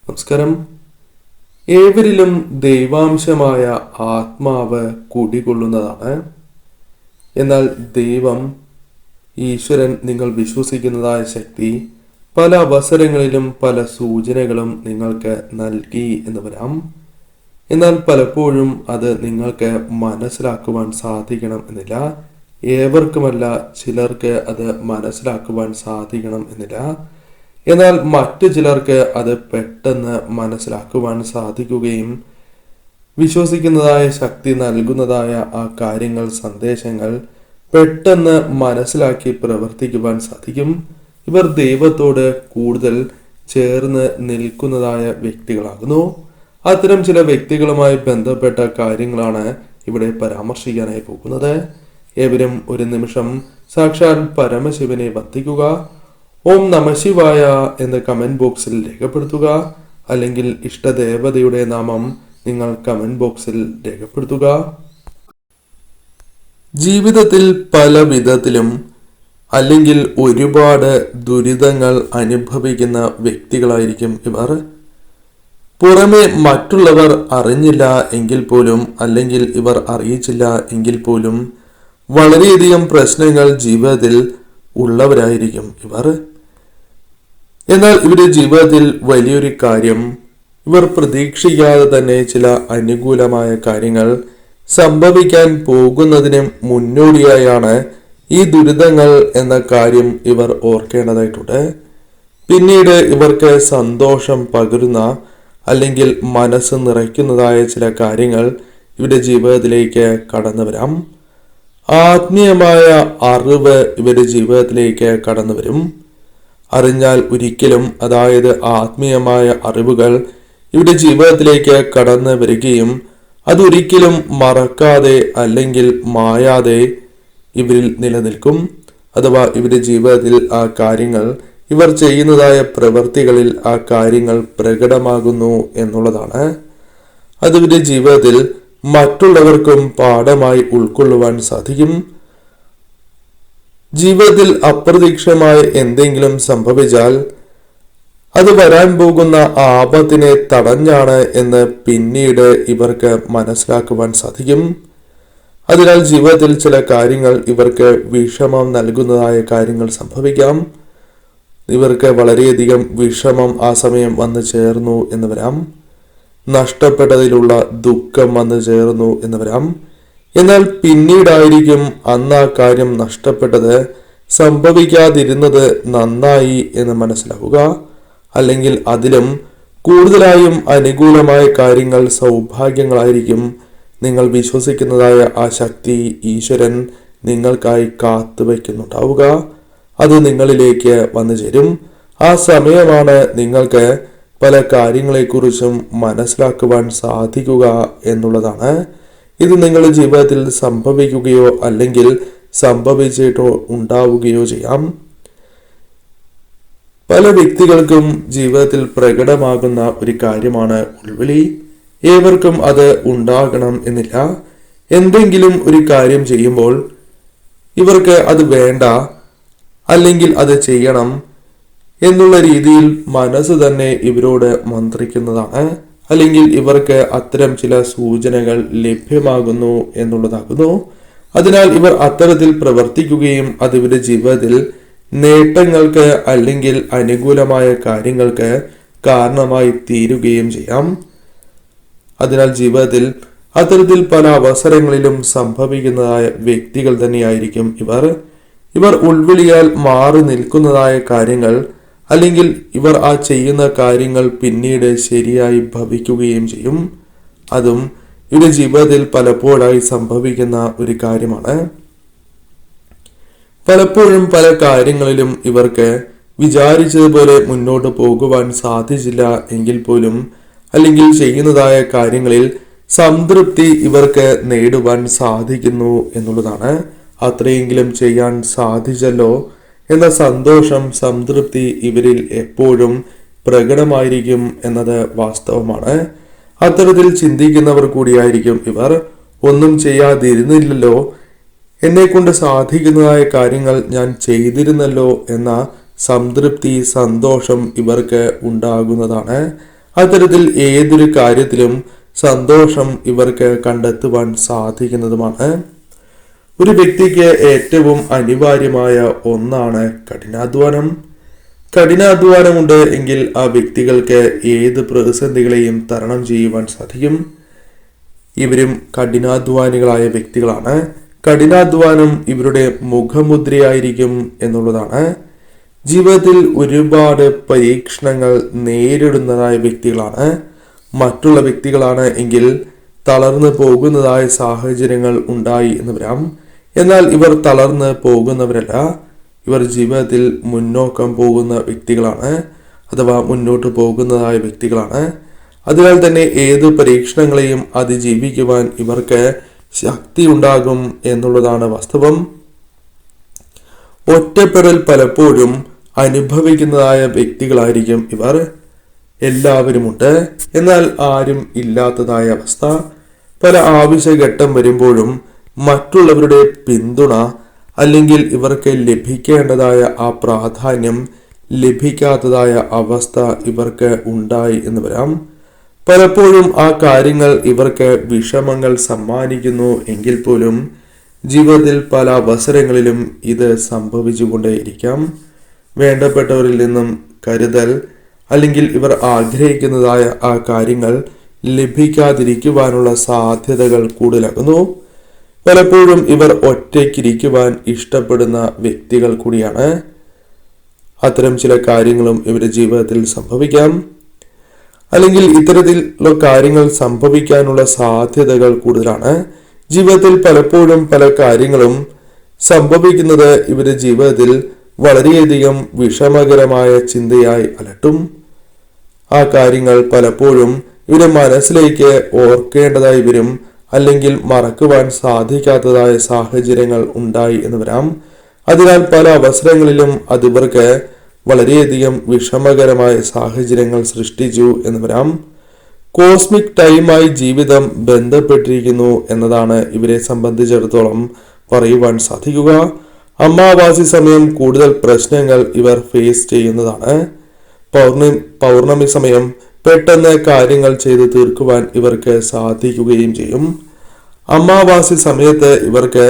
നമസ്കാരം. ഏവരിലും ദൈവാംശമായ ആത്മാവ് കുടികൊള്ളുന്നതാണ്. എന്നാൽ ദൈവം, ഈശ്വരൻ, നിങ്ങൾ വിശ്വസിക്കുന്നതായ ശക്തി പല അവസരങ്ങളിലും പല സൂചനകളും നിങ്ങൾക്ക് നൽകി എന്ന് വരാം. എന്നാൽ പലപ്പോഴും അത് നിങ്ങൾക്ക് മനസ്സിലാക്കുവാൻ സാധിക്കണം എന്നില്ല. ഏവർക്കുമല്ല, ചിലർക്ക് അത് മനസ്സിലാക്കുവാൻ സാധിക്കണം എന്നില്ല. എന്നാൽ മറ്റു ചിലർക്ക് അത് പെട്ടെന്ന് മനസ്സിലാക്കുവാൻ സാധിക്കുകയും വിശ്വസിക്കുന്നതായ ശക്തി നൽകുന്നതായ ആ കാര്യങ്ങൾ, സന്ദേശങ്ങൾ പെട്ടെന്ന് മനസ്സിലാക്കി പ്രവർത്തിക്കുവാൻ സാധിക്കും. ഇവർ ദൈവത്തോട് കൂടുതൽ ചേർന്ന് നിൽക്കുന്നതായ വ്യക്തികളാകുന്നു. അത്തരം ചില വ്യക്തികളുമായി ബന്ധപ്പെട്ട കാര്യങ്ങളാണ് ഇവിടെ പരാമർശിക്കാനായി പോകുന്നത്. ഏവരും ഒരു നിമിഷം സാക്ഷാൽ പരമശിവനെ വന്ദിക്കുക. ഓം നമഃശിവായ എന്ന് കമന്റ് ബോക്സിൽ രേഖപ്പെടുത്തുക. അല്ലെങ്കിൽ ഇഷ്ടദേവതയുടെ നാമം നിങ്ങൾ കമന്റ് ബോക്സിൽ രേഖപ്പെടുത്തുക. ജീവിതത്തിൽ പല വിധത്തിലും അല്ലെങ്കിൽ ഒരുപാട് ദുരിതങ്ങൾ അനുഭവിക്കുന്ന വ്യക്തികളായിരിക്കും ഇവർ. പുറമെ മറ്റുള്ളവർ അറിഞ്ഞില്ല എങ്കിൽ പോലും, അല്ലെങ്കിൽ ഇവർ അറിയിച്ചില്ല എങ്കിൽ പോലും വളരെയധികം പ്രശ്നങ്ങൾ ജീവിതത്തിൽ ഉള്ളവരായിരിക്കും ഇവർ. എന്നാൽ ഇവരുടെ ജീവിതത്തിൽ വലിയൊരു കാര്യം, ഇവർ പ്രതീക്ഷിക്കാതെ തന്നെ ചില അനുകൂലമായ കാര്യങ്ങൾ സംഭവിക്കാൻ പോകുന്നതിന് മുന്നോടിയായാണ് ഈ ദുരിതങ്ങൾ എന്ന കാര്യം ഇവർ ഓർക്കേണ്ടതായിട്ടുണ്ട്. പിന്നീട് ഇവർക്ക് സന്തോഷം പകരുന്ന അല്ലെങ്കിൽ മനസ്സ് നിറയ്ക്കുന്നതായ ചില കാര്യങ്ങൾ ഇവരുടെ ജീവിതത്തിലേക്ക് കടന്നു വരാം. ആത്മീയമായ അറിവ് ഇവരുടെ ജീവിതത്തിലേക്ക് കടന്നു വരും. അറിഞ്ഞാൽ ഒരിക്കലും, അതായത് ആത്മീയമായ അറിവുകൾ ഇവരുടെ ജീവിതത്തിലേക്ക് കടന്നു വരികയും അതൊരിക്കലും മറക്കാതെ അല്ലെങ്കിൽ മായാതെ ഇവരിൽ നിലനിൽക്കും. അഥവാ ഇവരുടെ ജീവിതത്തിൽ ആ കാര്യങ്ങൾ, ഇവർ ചെയ്യുന്നതായ പ്രവൃത്തികളിൽ ആ കാര്യങ്ങൾ പ്രകടമാകുന്നു എന്നുള്ളതാണ്. അത് ഇവരുടെ ജീവിതത്തിൽ മറ്റുള്ളവർക്കും പാഠമായി ഉൾക്കൊള്ളുവാൻ സാധിക്കും. ജീവിതത്തിൽ അപ്രതീക്ഷിതമായ എന്തെങ്കിലും സംഭവിച്ചാൽ അത് വരാൻ പോകുന്ന ആപത്തിനെ തടഞ്ഞാണ് എന്ന് പിന്നീട് ഇവർക്ക് മനസ്സിലാക്കുവാൻ സാധിക്കും. അതിനാൽ ജീവിതത്തിൽ ചില കാര്യങ്ങൾ ഇവർക്ക് വിഷമം നൽകുന്നതായ കാര്യങ്ങൾ സംഭവിക്കാം. ഇവർക്ക് വളരെയധികം വിഷമം ആ സമയം വന്നു ചേർന്നു എന്ന് വരാം. നഷ്ടപ്പെട്ടതിലുള്ള ദുഃഖം വന്നു ചേർന്നു എന്ന് വരാം. എന്നാൽ പിന്നീടായിരിക്കും അന്ന് ആ കാര്യം നഷ്ടപ്പെട്ടത് സംഭവിക്കാതിരുന്നത് നന്നായി എന്ന് മനസ്സിലാവുക. അല്ലെങ്കിൽ അതിലും കൂടുതലായും അനുകൂലമായ കാര്യങ്ങൾ, സൗഭാഗ്യങ്ങളായിരിക്കും നിങ്ങൾ വിശ്വസിക്കുന്നതായ ആ ശക്തി, ഈശ്വരൻ നിങ്ങൾക്കായി കാത്തുവയ്ക്കുന്നുണ്ടാവുക. അത് നിങ്ങളിലേക്ക് വന്നു ചേരും. ആ സമയമാണ് നിങ്ങൾക്ക് പല കാര്യങ്ങളെക്കുറിച്ചും മനസ്സിലാക്കുവാൻ സാധിക്കുക എന്നുള്ളതാണ്. ഇത് നിങ്ങളുടെ ജീവിതത്തിൽ സംഭവിക്കുകയോ അല്ലെങ്കിൽ സംഭവിച്ചിട്ടോ ഉണ്ടാവുകയോ ചെയ്യാം. പല വ്യക്തികൾക്കും ജീവിതത്തിൽ പ്രകടമാകുന്ന ഒരു കാര്യമാണ് ഉൾവിളി. ഏവർക്കും അത് ഉണ്ടാകണം എന്നില്ല. എന്തെങ്കിലും ഒരു കാര്യം ചെയ്യുമ്പോൾ ഇവർക്ക് അത് വേണ്ട, അല്ലെങ്കിൽ അത് ചെയ്യണം എന്നുള്ള രീതിയിൽ മനസ്സ് തന്നെ ഇവരോട് മന്ത്രിക്കുന്നതാണ്. അല്ലെങ്കിൽ ഇവർക്ക് അത്തരം ചില സൂചനകൾ ലഭ്യമാകുന്നു എന്നുള്ളതാകുന്നു. അതിനാൽ ഇവർ അത്തരത്തിൽ പ്രവർത്തിക്കുകയും അത് ഇവരുടെ ജീവിതത്തിൽ നേട്ടങ്ങൾക്ക് അല്ലെങ്കിൽ അനുകൂലമായ കാര്യങ്ങൾക്ക് കാരണമായി തീരുകയും ചെയ്യാം. അതിനാൽ ജീവിതത്തിൽ അത്തരത്തിൽ പല അവസരങ്ങളിലും സംഭവിക്കുന്നതായ വ്യക്തികൾ തന്നെയായിരിക്കും ഇവർ. ഇവർ ഉൾവിളിയാൽ മാറി നിൽക്കുന്നതായ കാര്യങ്ങൾ, അല്ലെങ്കിൽ ഇവർ ആ ചെയ്യുന്ന കാര്യങ്ങൾ പിന്നീട് ശരിയായി ഭവിക്കുകയും ചെയ്യും. അതും ഇവരുടെ ജീവിതത്തിൽ പലപ്പോഴായി സംഭവിക്കുന്ന ഒരു കാര്യമാണ്. പലപ്പോഴും പല കാര്യങ്ങളിലും ഇവർക്ക് വിചാരിച്ചതുപോലെ മുന്നോട്ട് പോകുവാൻ സാധിച്ചില്ല എങ്കിൽ പോലും, അല്ലെങ്കിൽ ചെയ്യുന്നതായ കാര്യങ്ങളിൽ സംതൃപ്തി ഇവർക്ക് നേടുവാൻ സാധിക്കുന്നു എന്നുള്ളതാണ്. അത്രയെങ്കിലും ചെയ്യാൻ സാധിച്ചല്ലോ എന്ന സന്തോഷം, സംതൃപ്തി ഇവരിൽ എപ്പോഴും പ്രകടമായിരിക്കും എന്നത് വാസ്തവമാണ്. അത്തരത്തിൽ ചിന്തിക്കുന്നവർ കൂടിയായിരിക്കും ഇവർ. ഒന്നും ചെയ്യാതിരുന്നില്ലല്ലോ, എന്നെ കൊണ്ട് സാധിക്കുന്നതായ കാര്യങ്ങൾ ഞാൻ ചെയ്തിരുന്നല്ലോ എന്ന സംതൃപ്തി, സന്തോഷം ഇവർക്ക് ഉണ്ടാകുന്നതാണ്. അത്തരത്തിൽ ഏതൊരു കാര്യത്തിലും സന്തോഷം ഇവർക്ക് കണ്ടെത്തുവാൻ സാധിക്കുന്നതുമാണ്. ഒരു വ്യക്തിക്ക് ഏറ്റവും അനിവാര്യമായ ഒന്നാണ് കഠിനാധ്വാനം. കഠിനാധ്വാനമുണ്ട് എങ്കിൽ ആ വ്യക്തികൾക്ക് ഏത് പ്രതിസന്ധികളെയും തരണം ചെയ്യുവാൻ സാധിക്കും. ഇവരും കഠിനാധ്വാനികളായ വ്യക്തികളാണ്. കഠിനാധ്വാനം ഇവരുടെ മുഖമുദ്രയായിരിക്കും എന്നുള്ളതാണ്. ജീവിതത്തിൽ ഒരുപാട് പരീക്ഷണങ്ങൾ നേരിടുന്നതായ വ്യക്തികളാണ്. മറ്റുള്ള വ്യക്തികളാണ് എങ്കിൽ തളർന്നു പോകുന്നതായ സാഹചര്യങ്ങൾ ഉണ്ടായി എന്ന് വരാം. എന്നാൽ ഇവർ തളർന്ന് പോകുന്നവരല്ല. ഇവർ ജീവിതത്തിൽ മുന്നോക്കം പോകുന്ന വ്യക്തികളാണ്, അഥവാ മുന്നോട്ട് പോകുന്നതായ വ്യക്തികളാണ്. അതിനാൽ തന്നെ ഏത് പരീക്ഷണങ്ങളെയും അതിജീവിക്കുവാൻ ഇവർക്ക് ശക്തി ഉണ്ടാകും എന്നുള്ളതാണ് വാസ്തവം. ഒറ്റപ്പെടൽ പലപ്പോഴും അനുഭവിക്കുന്നതായ വ്യക്തികളായിരിക്കും ഇവർ. എല്ലാവരുമുണ്ട്, എന്നാൽ ആരും ഇല്ലാത്തതായ അവസ്ഥ. പല ആവശ്യഘട്ടം വരുമ്പോഴും മറ്റുള്ളവരുടെ പിന്തുണ അല്ലെങ്കിൽ ഇവർക്ക് ലഭിക്കേണ്ടതായ ആ പ്രാധാന്യം ലഭിക്കാത്തതായ അവസ്ഥ ഇവർക്ക് ഉണ്ടായി എന്ന് വരാം. പലപ്പോഴും ആ കാര്യങ്ങൾ ഇവർക്ക് വിഷമങ്ങൾ സമ്മാനിക്കുന്നു എങ്കിൽ പോലും ജീവിതത്തിൽ പല അവസരങ്ങളിലും ഇത് സംഭവിച്ചുകൊണ്ടേയിരിക്കാം. വേണ്ടപ്പെട്ടവരിൽ നിന്നും കരുതൽ അല്ലെങ്കിൽ ഇവർ ആഗ്രഹിക്കുന്നതായ ആ കാര്യങ്ങൾ ലഭിക്കാതിരിക്കുവാനുള്ള സാധ്യതകൾ കൂടുതലാകുന്നു. പലപ്പോഴും ഇവർ ഒറ്റയ്ക്കിരിക്കുവാൻ ഇഷ്ടപ്പെടുന്ന വ്യക്തികൾ കൂടിയാണ്. അത്തരം ചില കാര്യങ്ങളും ഇവരുടെ ജീവിതത്തിൽ സംഭവിക്കാം. അല്ലെങ്കിൽ ഇത്തരത്തിലുള്ള കാര്യങ്ങൾ സംഭവിക്കാനുള്ള സാധ്യതകൾ കൂടുതലാണ്. ജീവിതത്തിൽ പലപ്പോഴും പല കാര്യങ്ങളും സംഭവിക്കുന്നത് ഇവരുടെ ജീവിതത്തിൽ വളരെയധികം വിഷമകരമായ ചിന്തയായി അലട്ടും. ആ കാര്യങ്ങൾ പലപ്പോഴും ഇവരുടെ മനസ്സിലേക്ക് ഓർക്കേണ്ടതായി വരും, അല്ലെങ്കിൽ മറക്കുവാൻ സാധിക്കാത്തതായ സാഹചര്യങ്ങൾ ഉണ്ടായി എന്ന് വരാം. അതിനാൽ പല അവസരങ്ങളിലും അത് ഇവർക്ക് വളരെയധികം വിഷമകരമായ സാഹചര്യങ്ങൾ സൃഷ്ടിച്ചു എന്ന് വരാം. കോസ്മിക് ടൈമായി ജീവിതം ബന്ധപ്പെട്ടിരിക്കുന്നു എന്നതാണ് ഇവരെ സംബന്ധിച്ചിടത്തോളം പറയുവാൻ സാധിക്കുക. അമാവാസി സമയം കൂടുതൽ പ്രശ്നങ്ങൾ ഇവർ ഫേസ് ചെയ്യുന്നതാണ്. പൗർണമി സമയം പെട്ടെന്ന് കാര്യങ്ങൾ ചെയ്തു തീർക്കുവാൻ ഇവർക്ക് സാധിക്കുകയും ചെയ്യും. അമാവാസി സമയത്ത് ഇവർക്ക്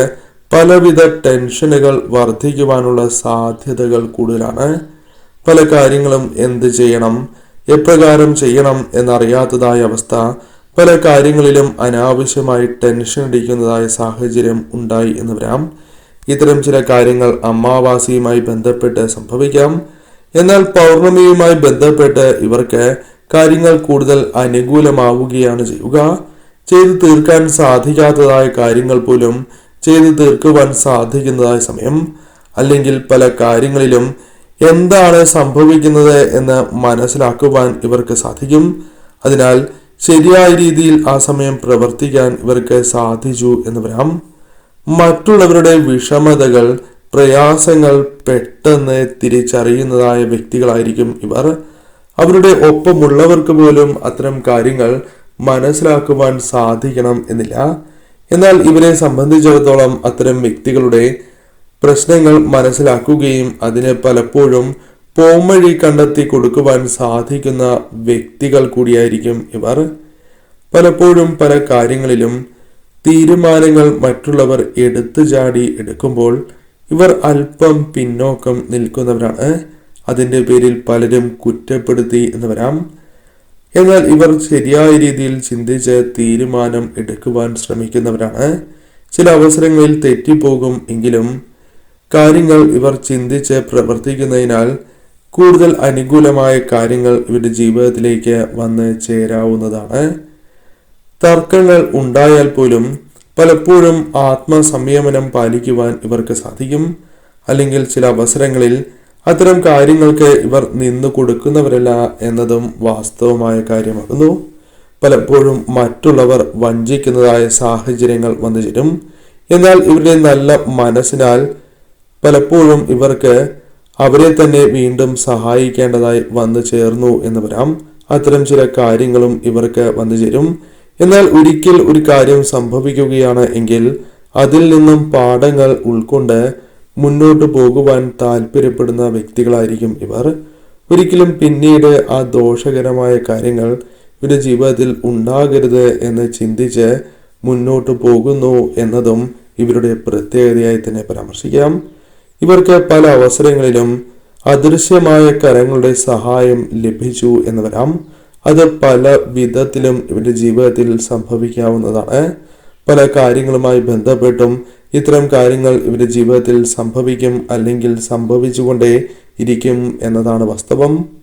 പലവിധ ടെൻഷനുകൾ വർദ്ധിക്കുവാനുള്ള സാധ്യതകൾ കൂടുതലാണ്. പല കാര്യങ്ങളും എന്ത് ചെയ്യണം, എപ്രകാരം ചെയ്യണം എന്നറിയാത്തതായ അവസ്ഥ, പല കാര്യങ്ങളിലും അനാവശ്യമായി ടെൻഷൻ അടിക്കുന്നതായ സാഹചര്യം ഉണ്ടായി എന്ന് വരാം. ഇത്തരം ചില കാര്യങ്ങൾ അമാവാസിയുമായി ബന്ധപ്പെട്ട് സംഭവിക്കാം. എന്നാൽ പൗർണമിയുമായി ബന്ധപ്പെട്ട് ഇവർക്ക് കാര്യങ്ങൾ കൂടുതൽ അനുകൂലമാവുകയാണ് ചെയ്യുക. ചെയ്തു തീർക്കാൻ സാധിക്കാത്തതായ കാര്യങ്ങൾ പോലും ചെയ്തു തീർക്കുവാൻ സാധിക്കുന്നതായ സമയം, അല്ലെങ്കിൽ പല കാര്യങ്ങളിലും എന്താണ് സംഭവിക്കുന്നത് എന്ന് മനസ്സിലാക്കുവാൻ ഇവർക്ക് സാധിക്കും. അതിനാൽ ശരിയായ രീതിയിൽ ആ സമയം പ്രവർത്തിക്കാൻ ഇവർക്ക് സാധിച്ചു എന്ന് വരാം. മറ്റുള്ളവരുടെ വിഷമതകൾ, പ്രയാസങ്ങൾ പെട്ടെന്ന് തിരിച്ചറിയുന്നതായ വ്യക്തികളായിരിക്കും ഇവർ. അവരുടെ ഒപ്പമുള്ളവർക്ക് പോലും അത്തരം കാര്യങ്ങൾ മനസ്സിലാക്കുവാൻ സാധിക്കണം എന്നില്ല. എന്നാൽ ഇവരെ സംബന്ധിച്ചിടത്തോളം അത്തരം വ്യക്തികളുടെ പ്രശ്നങ്ങൾ മനസ്സിലാക്കുകയും അതിനെ പലപ്പോഴും പോംവഴി കണ്ടെത്തി കൊടുക്കുവാൻ സാധിക്കുന്ന വ്യക്തികൾ കൂടിയായിരിക്കും ഇവർ. പലപ്പോഴും പല കാര്യങ്ങളിലും തീരുമാനങ്ങൾ മറ്റുള്ളവർ എടുത്തു ചാടി എടുക്കുമ്പോൾ ഇവർ അല്പം പിന്നോക്കം നിൽക്കുന്നവരാണ്. അതിൻ്റെ പേരിൽ പലരും കുറ്റപ്പെടുത്തി എന്ന് വരാം. എന്നാൽ ഇവർ ശരിയായ രീതിയിൽ ചിന്തിച്ച് തീരുമാനം എടുക്കുവാൻ ശ്രമിക്കുന്നവരാണ്. ചില അവസരങ്ങളിൽ തെറ്റിപ്പോകും എങ്കിലും കാര്യങ്ങൾ ഇവർ ചിന്തിച്ച് പ്രവർത്തിക്കുന്നതിനാൽ കൂടുതൽ അനുകൂലമായ കാര്യങ്ങൾ ഇവരുടെ ജീവിതത്തിലേക്ക് വന്ന് ചേരാവുന്നതാണ്. തർക്കങ്ങൾ ഉണ്ടായാൽ പോലും പലപ്പോഴും ആത്മസംയമനം പാലിക്കുവാൻ ഇവർക്ക് സാധിക്കും. അല്ലെങ്കിൽ ചില അവസരങ്ങളിൽ അത്തരം കാര്യങ്ങൾക്ക് ഇവർ നിന്നു കൊടുക്കുന്നവരല്ല എന്നതും വാസ്തവമായ കാര്യമാകുന്നു. പലപ്പോഴും മറ്റുള്ളവർ വഞ്ചിക്കുന്നതായ സാഹചര്യങ്ങൾ വന്നു ചേരും. എന്നാൽ ഇവരുടെ നല്ല മനസ്സിനാൽ പലപ്പോഴും ഇവർക്ക് അവരെ തന്നെ വീണ്ടും സഹായിക്കേണ്ടതായി വന്നു ചേർന്നു എന്ന് വരാം. അത്തരം ചില കാര്യങ്ങളും ഇവർക്ക് വന്നു ചേരും. എന്നാൽ ഒരിക്കൽ ഒരു കാര്യം സംഭവിക്കുകയാണ് എങ്കിൽ അതിൽ നിന്നും പാഠങ്ങൾ ഉൾക്കൊണ്ട് മുന്നോട്ട് പോകുവാൻ താല്പര്യപ്പെടുന്ന വ്യക്തികളായിരിക്കും ഇവർ. ഒരിക്കലും പിന്നീട് ആ ദോഷകരമായ കാര്യങ്ങൾ ഇവരുടെ ജീവിതത്തിൽ ഉണ്ടാകരുത് എന്ന് ചിന്തിച്ച് മുന്നോട്ട് പോകുന്നു എന്നതും ഇവരുടെ പ്രത്യേകതയായി തന്നെ പരാമർശിക്കാം. ഇവർക്ക് പല അവസരങ്ങളിലും അദൃശ്യമായ കരങ്ങളുടെ സഹായം ലഭിച്ചു എന്ന് വരാം. അത് പല വിധത്തിലും ഇവരുടെ ജീവിതത്തിൽ സംഭവിക്കാവുന്നതാണ്. പല കാര്യങ്ങളുമായി ബന്ധപ്പെട്ടും ഇത്തരം കാര്യങ്ങൾ ഇവരുടെ ജീവിതത്തിൽ സംഭവിക്കും അല്ലെങ്കിൽ സംഭവിച്ചുകൊണ്ടേ ഇരിക്കും എന്നതാണ് വാസ്തവം.